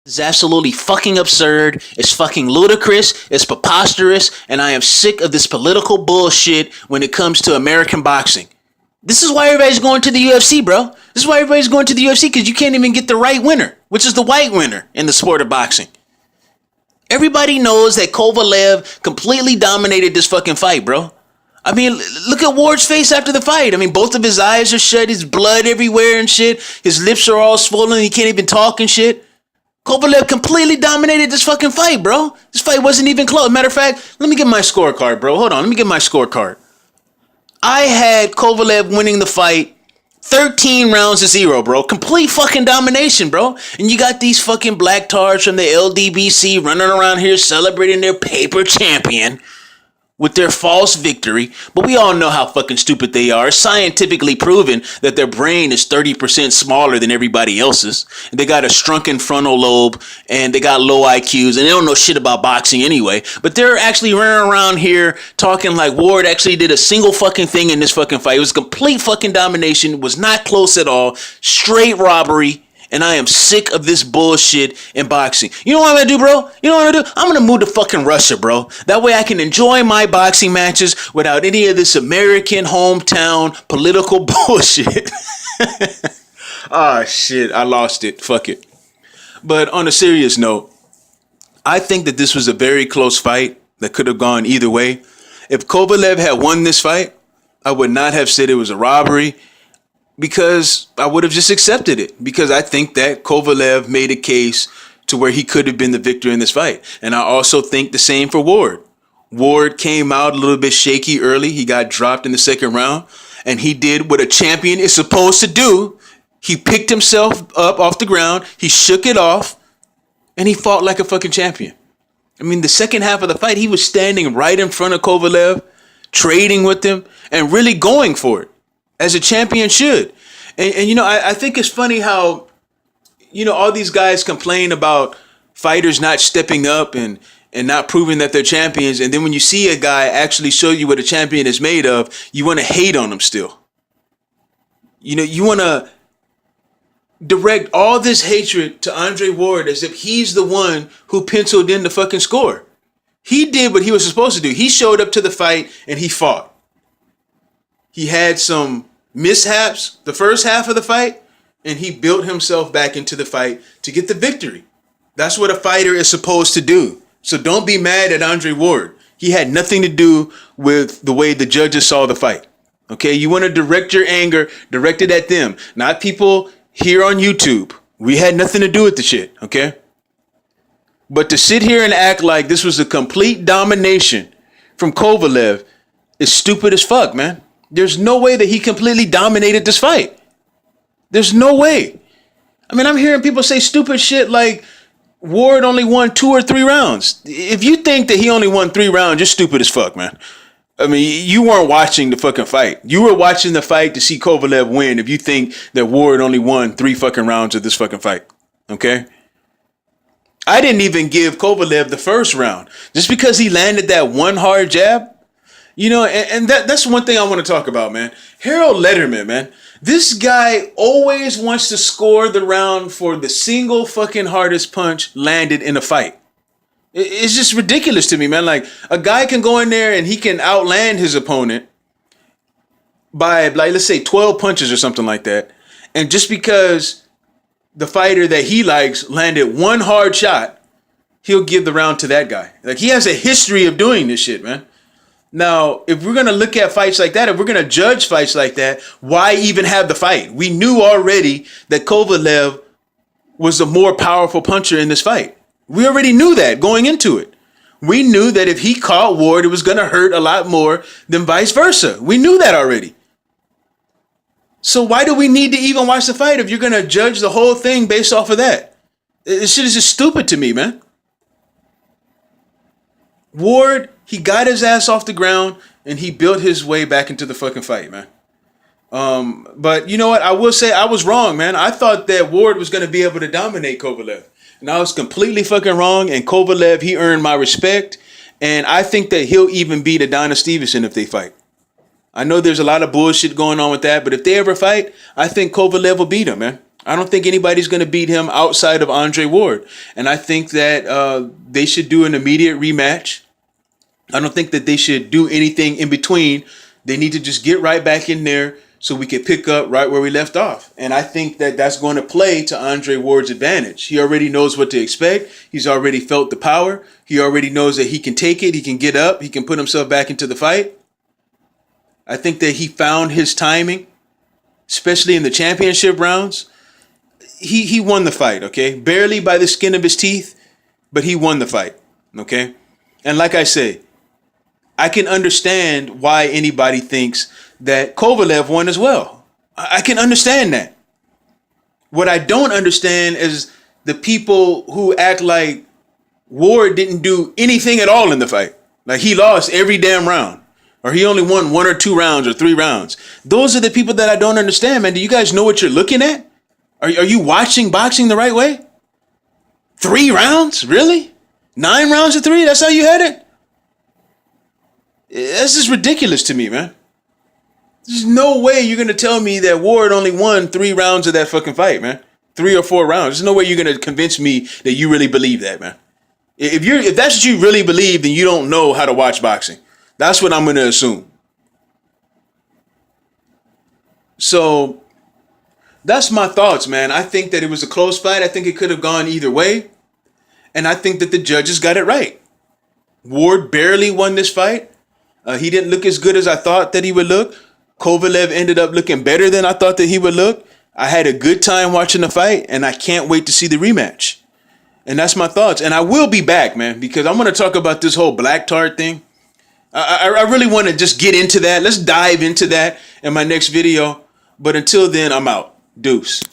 It's absolutely fucking absurd. It's fucking ludicrous. It's preposterous. And I am sick of this political bullshit when it comes to American boxing. This is why everybody's going to the UFC, bro. This is why everybody's going to the UFC, because you can't even get the right winner, which is the white winner in the sport of boxing. Everybody knows that Kovalev completely dominated this fucking fight, bro. I mean, look at Ward's face after the fight. I mean, both of his eyes are shut, his blood everywhere and shit. His lips are all swollen, he can't even talk and shit. Kovalev completely dominated this fucking fight, bro. This fight wasn't even close. Matter of fact, let me get my scorecard, bro. Hold on, let me get my scorecard. I had Kovalev winning the fight 13 rounds to 0, bro. Complete fucking domination, bro. And you got these fucking black tards from the LDBC running around here celebrating their paper champion with their false victory. But we all know how fucking stupid they are. It's scientifically proven that their brain is 30% smaller than everybody else's. And they got a shrunken frontal lobe and they got low IQs and they don't know shit about boxing anyway. But they're actually running around here talking like Ward actually did a single fucking thing in this fucking fight. It was complete fucking domination. It was not close at all. Straight robbery. And I am sick of this bullshit in boxing. You know what I'm gonna do, bro? You know what I'm gonna do? I'm gonna move to fucking Russia, bro. That way I can enjoy my boxing matches without any of this American hometown political bullshit. Ah, shit. I lost it. Fuck it. But on a serious note, I think that this was a very close fight that could have gone either way. If Kovalev had won this fight, I would not have said it was a robbery, because I would have just accepted it, because I think that Kovalev made a case to where he could have been the victor in this fight. And I also think the same for Ward. Ward came out a little bit shaky early. He got dropped in the second round, and he did what a champion is supposed to do. He picked himself up off the ground, he shook it off, and he fought like a fucking champion. I mean, the second half of the fight, he was standing right in front of Kovalev, trading with him, and really going for it, as a champion should. And you know, I think it's funny how, you know, all these guys complain about fighters not stepping up and not proving that they're champions. And then when you see a guy actually show you what a champion is made of, you want to hate on him still. You know, you want to direct all this hatred to Andre Ward as if he's the one who penciled in the fucking score. He did what he was supposed to do. He showed up to the fight and he fought. He had some mishaps the first half of the fight, and he built himself back into the fight to get the victory. That's what a fighter is supposed to do. So don't be mad at Andre Ward. He had nothing to do with the way the judges saw the fight. Okay, you want to direct your anger, direct it at them, not people here on YouTube. We had nothing to do with the shit, okay? But to sit here and act like this was a complete domination from Kovalev is stupid as fuck, man. There's no way that he completely dominated this fight. There's no way. I mean, I'm hearing people say stupid shit like Ward only won 2 or 3 rounds. If you think that he only won 3 rounds, you're stupid as fuck, man. I mean, you weren't watching the fucking fight. You were watching the fight to see Kovalev win if you think that Ward only won 3 fucking rounds of this fucking fight. Okay? I didn't even give Kovalev the first round just because he landed that one hard jab. You know, and that's one thing I want to talk about, man. Harold Letterman, man. This guy always wants to score the round for the single fucking hardest punch landed in a fight. It's just ridiculous to me, man. Like, a guy can go in there and he can outland his opponent by, like, let's say 12 punches or something like that. And just because the fighter that he likes landed one hard shot, he'll give the round to that guy. Like, he has a history of doing this shit, man. Now, if we're going to look at fights like that, if we're going to judge fights like that, why even have the fight? We knew already that Kovalev was the more powerful puncher in this fight. We already knew that going into it. We knew that if he caught Ward, it was going to hurt a lot more than vice versa. We knew that already. So why do we need to even watch the fight if you're going to judge the whole thing based off of that? This shit is just stupid to me, man. Ward, he got his ass off the ground and he built his way back into the fucking fight, man. But you know what? I will say I was wrong, man. I thought that Ward was going to be able to dominate Kovalev. And I was completely fucking wrong. And Kovalev, he earned my respect. And I think that he'll even beat Adonis Stevenson if they fight. I know there's a lot of bullshit going on with that. But if they ever fight, I think Kovalev will beat him, man. I don't think anybody's going to beat him outside of Andre Ward. And I think that they should do an immediate rematch. I don't think that they should do anything in between. They need to just get right back in there so we can pick up right where we left off. And I think that that's going to play to Andre Ward's advantage. He already knows what to expect. He's already felt the power. He already knows that he can take it. He can get up. He can put himself back into the fight. I think that he found his timing, especially in the championship rounds. He won the fight, okay? Barely by the skin of his teeth, but he won the fight, okay? And like I say, I can understand why anybody thinks that Kovalev won as well. I can understand that. What I don't understand is the people who act like Ward didn't do anything at all in the fight. Like he lost every damn round. Or he only won 1 or 2 rounds or 3 rounds. Those are the people that I don't understand, man. Do you guys know what you're looking at? Are you watching boxing the right way? 3 rounds? Really? 9 rounds to 3? That's how you had it? That's just ridiculous to me, man. There's no way you're going to tell me that Ward only won 3 rounds of that fucking fight, man. 3 or 4 rounds. There's no way you're going to convince me that you really believe that, man. If that's what you really believe, then you don't know how to watch boxing. That's what I'm going to assume. So that's my thoughts, man. I think that it was a close fight. I think it could have gone either way. And I think that the judges got it right. Ward barely won this fight. He didn't look as good as I thought that he would look. Kovalev ended up looking better than I thought that he would look. I had a good time watching the fight, and I can't wait to see the rematch. And that's my thoughts. And I will be back, man, because I'm going to talk about this whole black tar thing. I really want to just get into that. Let's dive into that in my next video. But until then, I'm out. Deuce.